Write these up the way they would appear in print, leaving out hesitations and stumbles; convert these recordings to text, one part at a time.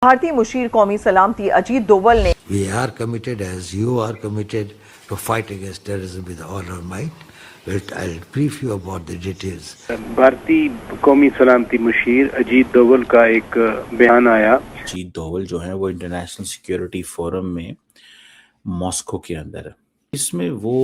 भारतीय मुशीर कौमी सलामती अजीत डोवल ने We are committed, as you are committed, to fight against terrorism with all our might. I'll brief you about the details. भारतीय कौमी सलामती मुशीर अजीत डोवल का एक बयान आया। अजीत डोवल जो है वो इंटरनेशनल सिक्योरिटी फोरम में मॉस्को के अंदर है। इसमें वो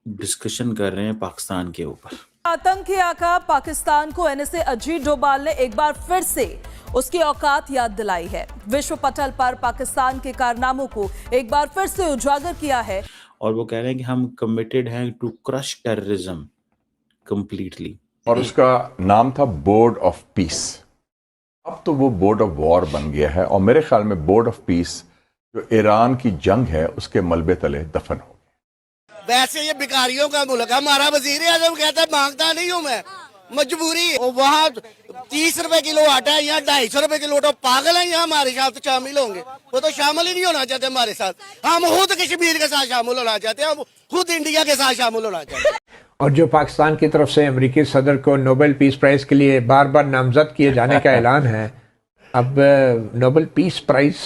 डिस्कशन कर रहे हैं पाकिस्तान के ऊपर। आतंकी आका पाकिस्तान को एनएसए अजीत डोभाल ने एक बार फिर से उसकी औकात याद दिलाई है। विश्व पटल पर पाकिस्तान के कारनामों को एक बार फिर से उजागर किया है और वो कह रहे हैं कि हम कमिटेड हैं टू क्रश टेररिज्म कंप्लीटली। और उसका नाम था बोर्ड ऑफ पीस। अब तो वो बोर्ड ऑफ वॉर बन गया है और मेरे ख्याल में बोर्ड ऑफ पीस जो ईरान की जंग है उसके मलबे तले दफन हो गया। वैसे ये भिखारियों का मुल्क है। हमारा वजीर आजम कहता है मांगता नहीं हूँ मैं, मजबूरी। और वहाँ 30 रुपए किलो आटा है, यहाँ 250 रुपए किलो आटा। पागल है यहाँ हमारे साथ शामिल होंगे? वो तो शामिल ही नहीं होना चाहते हमारे साथ। हम खुद कश्मीर के साथ शामिल होना चाहते हैं, हम खुद इंडिया के साथ शामिल होना चाहते हैं। और जो पाकिस्तान की तरफ से अमेरिकी सदर को नोबेल पीस प्राइज के लिए बार बार नामजद किए जाने का ऐलान है, अब नोबेल पीस प्राइज,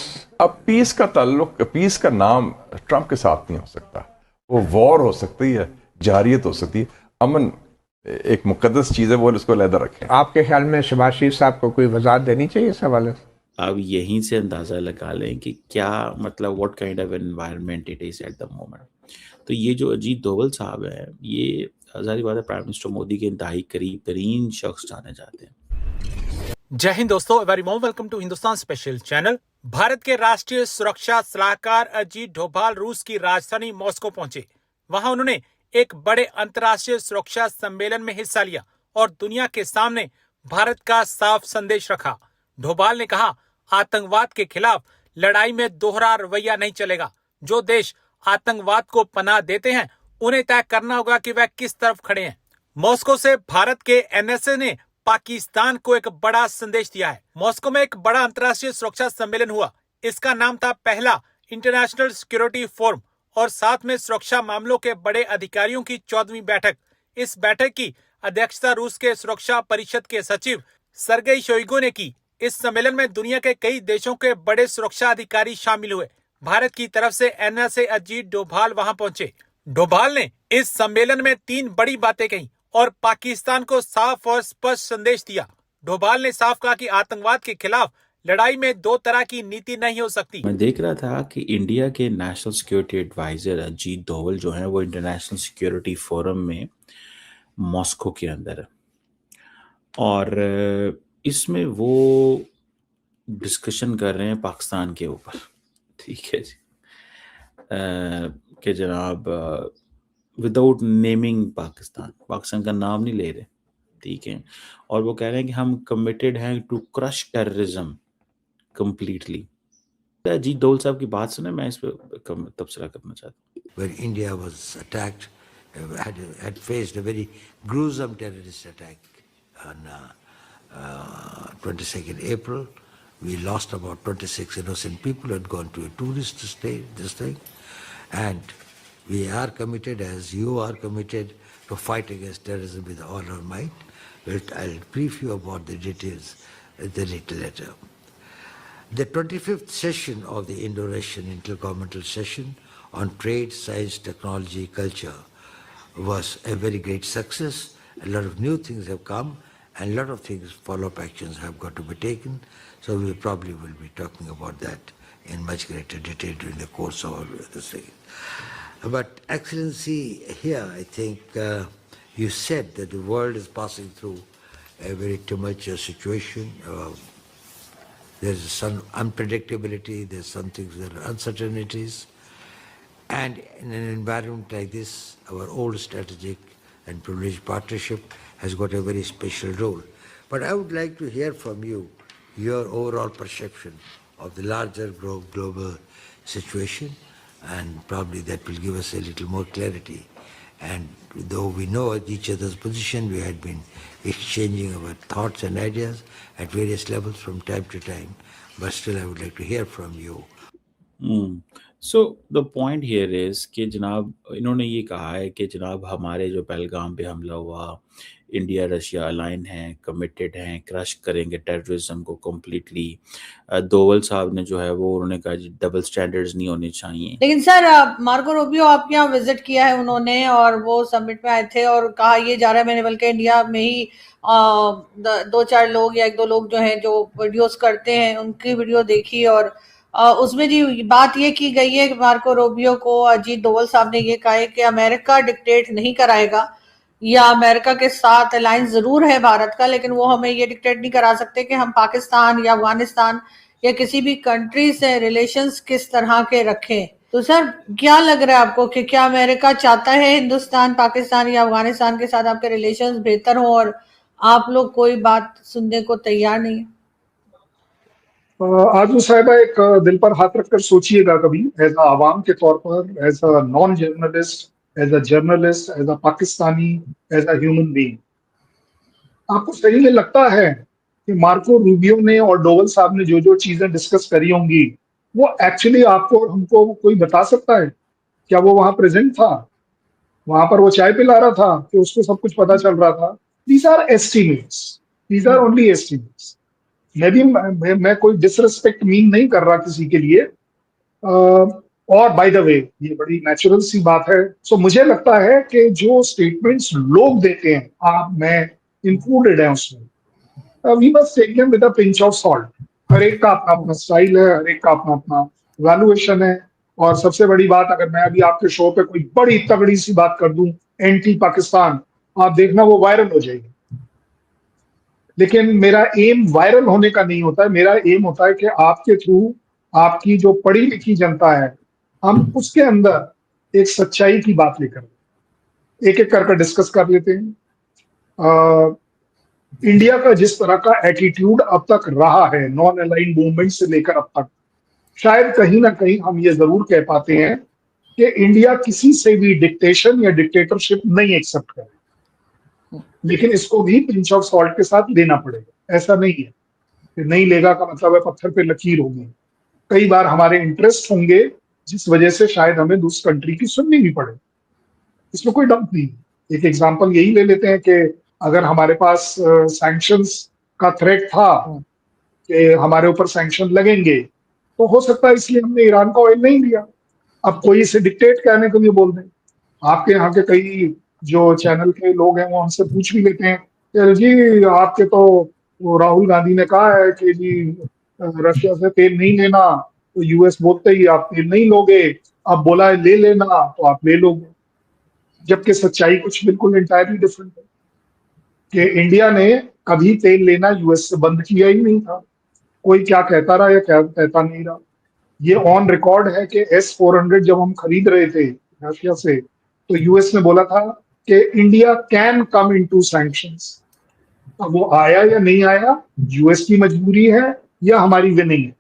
अब पीस का ताल्लुक, पीस का नाम ट्रंप के साथ नहीं हो सकता। वो वॉर हो सकती है, जारियत हो सकती है, अमन एक मुकद्दस चीज़ है, वो इसको अलहदा रखें। आपके ख्याल में शहबाज शरीफ साहब को कोई वजाहत देनी चाहिए इस हवाले से? अब यहीं से अंदाज़ा लगा लें कि क्या मतलब what kind of environment it is at the moment. तो ये जो अजीत डोवल साहब हैं, ये जाहिर बात है प्राइम मिनिस्टर मोदी के इंतहाई करीब तरीन शख्स जाने जाते हैं। जय हिंद दोस्तों, very warm welcome to Hindustan special channel. Bharat के राष्ट्रीय सुरक्षा सलाहकार अजीत डोभाल रूस की राजधानी मॉस्को पहुंचे। वहां उन्होंने एक बड़े अंतर्राष्ट्रीय सुरक्षा सम्मेलन में हिस्सा लिया और दुनिया के सामने भारत का साफ संदेश रखा। डोभाल ने कहा, आतंकवाद के खिलाफ लड़ाई में दोहरा रवैया नहीं चलेगा। जो देश आतंकवाद को पनाह देते हैं उन्हें तय करना होगा कि वह किस तरफ खड़े हैं। मॉस्को से भारत के एनएसए ने पाकिस्तान को एक बड़ा संदेश दिया है। मॉस्को में एक बड़ा अंतर्राष्ट्रीय सुरक्षा सम्मेलन हुआ। इसका नाम था पहला इंटरनेशनल सिक्योरिटी फोरम और साथ में सुरक्षा मामलों के बड़े अधिकारियों की 14वीं बैठक। इस बैठक की अध्यक्षता रूस के सुरक्षा परिषद के सचिव सरगेई शोइगु ने की। इस सम्मेलन में दुनिया के कई देशों के बड़े सुरक्षा अधिकारी शामिल हुए। भारत की तरफ से एनएसए अजीत डोभाल वहां पहुंचे। डोभाल ने इस सम्मेलन में 3 बड़ी बातें कही और पाकिस्तान को साफ और स्पष्ट संदेश दिया। डोभाल ने साफ कहा कि आतंकवाद के खिलाफ लड़ाई में 2 तरह की नीति नहीं हो सकती। मैं देख रहा था कि इंडिया के national security adviser Ajit Doval जो हैं वो इंटरनेशनल सिक्योरिटी फोरम में मॉस्को के अंदर है और इसमें वो डिस्कशन कर रहे हैं पाकिस्तान के ऊपर। ठीक है जी, कि जनाब विदाउट नेमिंग पाकिस्तान का नाम नहीं ले रहे। ठीक है, और वो कह रहे हैं कि हम कमिटेड हैं to crush terrorism completely. Ajit Doval साहब की बात सुने, मैं इस पर तबसरा करना चाहता हूँ। Where India was attacked, had faced a very gruesome terrorist attack on 22nd April. We lost about 26 innocent people who had gone to a tourist stay, this thing. And we are committed, as you are committed, to fight against terrorism with all our might. I'll brief you about the details in the little letter. The 25th session of the Indo-Russian Intergovernmental Session on Trade, Science, Technology, Culture was a very great success. A lot of new things have come and a lot of things, follow-up actions have got to be taken. So we probably will be talking about that in much greater detail during the course of this thing. But Excellency, here I think you said that the world is passing through a very tumultuous situation. There's some unpredictability, there's some things that are uncertainties. And in an environment like this, our old strategic and privileged partnership has got a very special role. But I would like to hear from you your overall perception of the larger global situation, and probably that will give us a little more clarity. And though we know each other's position, we had been exchanging our thoughts and ideas at various levels from time to time, but still I would like to hear from you. So the point here is कि जनाब इन्होंने ये कहा है कि जनाब हमारे जो पहलगाम पे हमला हुआ, इंडिया रशिया अलाइन है, कमिटेड हैं, क्रश करेंगे टेररिज्म को कम्प्लीटली। दोवल साहब ने जो है वो उन्होंने कहा जी डबल स्टैंडर्ड्स नहीं होने चाहिए। लेकिन सर मार्को रूबियो आपके यहाँ विजिट किया है उन्होंने और वो समिट में आए थे और कहा ये जा रहा है, मैंने बल्कि इंडिया में ही 2-4 लोग या 1-2 लोग जो हैं जो वीडियोस करते हैं उनकी वीडियो देखी और उसमें जी बात ये की गई है कि मार्को रूबियो को अजीत डोवल साहब ने ये कहा है कि अमेरिका डिक्टेट नहीं कराएगा या अमेरिका के साथ अलायंस जरूर है भारत का, लेकिन वो हमें ये डिक्टेट नहीं करा सकते कि हम पाकिस्तान या अफगानिस्तान या किसी भी कंट्री से रिलेशंस किस तरह के रखें। तो सर क्या लग रहा है आपको कि क्या अमेरिका चाहता है हिंदुस्तान, पाकिस्तान या अफगानिस्तान के साथ आपके रिलेशंस बेहतर हो और आप लोग कोई बात सुनने को तैयार नहीं है? आजू साहिबा एक दिल पर हाथ रखकर सोचिएगा कभी, एज अ आवाम के तौर पर, as a non journalist, as a journalist, as a Pakistani, as a human being, आपको सही में लगता है कि मार्को रूबियो ने और डोवल साहब ने जो जो चीजें डिस्कस करी होंगी वो एक्चुअली आपको और हमको कोई बता सकता है? क्या वो वहां प्रेजेंट था? वहां पर वो चाय पिला रहा था कि उसको सब कुछ पता चल रहा था? These are estimates, these are only estimates. मैं कोई डिसरिस्पेक्ट मीन नहीं कर रहा किसी के लिए, और बाय द वे ये बड़ी नेचुरल सी बात है। सो मुझे लगता है कि जो स्टेटमेंट्स लोग देते हैं, आप मैं इंक्लूडेड है उसमें, we must take them with a pinch of salt. हर एक का अपना अपना स्टाइल है, हर एक का अपना अपना वैल्यूएशन है। और सबसे बड़ी बात, अगर मैं अभी आपके शो पे कोई बड़ी तगड़ी सी बात कर दूं एंटी पाकिस्तान, आप देखना वो वायरल हो जाएगी। लेकिन मेरा एम वायरल होने का नहीं होता है, मेरा एम होता है कि आपके थ्रू आपकी जो पढ़ी लिखी जनता है, हम उसके अंदर एक सच्चाई की बात लेकर एक एक करके डिस्कस कर लेते हैं। इंडिया का जिस तरह का एटीट्यूड अब तक रहा है नॉन अलाइंड मूवमेंट से लेकर अब तक, शायद कहीं ना कहीं हम ये जरूर कह पाते हैं कि इंडिया किसी से भी डिक्टेशन या डिक्टेटरशिप नहीं एक्सेप्ट करे। लेकिन इसको भी पिंच ऑफ सॉल्ट के साथ लेना पड़ेगा। ऐसा नहीं है कि नहीं लेगा का मतलब है पत्थर पे लकीर होगी। कई बार हमारे इंटरेस्ट होंगे जिस वजह से शायद हमें दूसरी कंट्री की सुननी भी पड़े, इसमें कोई डाउट नहीं। एक एग्जांपल यही ले लेते हैं कि अगर हमारे पास सैंक्शंस का थ्रेट था कि हमारे ऊपर सैंक्शन लगेंगे, तो हो सकता है इसलिए हमने ईरान का ऑयल नहीं लिया। अब कोई इसे डिक्टेट करने के लिए बोल दें। आपके यहाँ के कई जो चैनल के लोग हैं वो हमसे पूछ भी लेते हैं कि जी आपके तो वो राहुल गांधी ने कहा है कि जी रशिया से तेल नहीं लेना, तो यूएस बोलते ही आप तेल नहीं लोगे, अब बोला है ले लेना तो आप ले लोगे। जबकि सच्चाई कुछ बिल्कुल इंटायरली डिफरेंट है कि इंडिया ने कभी तेल लेना यूएस से बंद किया ही नहीं था। कोई क्या कहता रहा या क्या कहता नहीं रहा, ये ऑन रिकॉर्ड है कि S-400 जब हम खरीद रहे थे रशिया से, तो यूएस ने बोला था कि India can come into sanctions. अब वो आया या नहीं आया, यूएस की मजबूरी है या हमारी विनिंग है,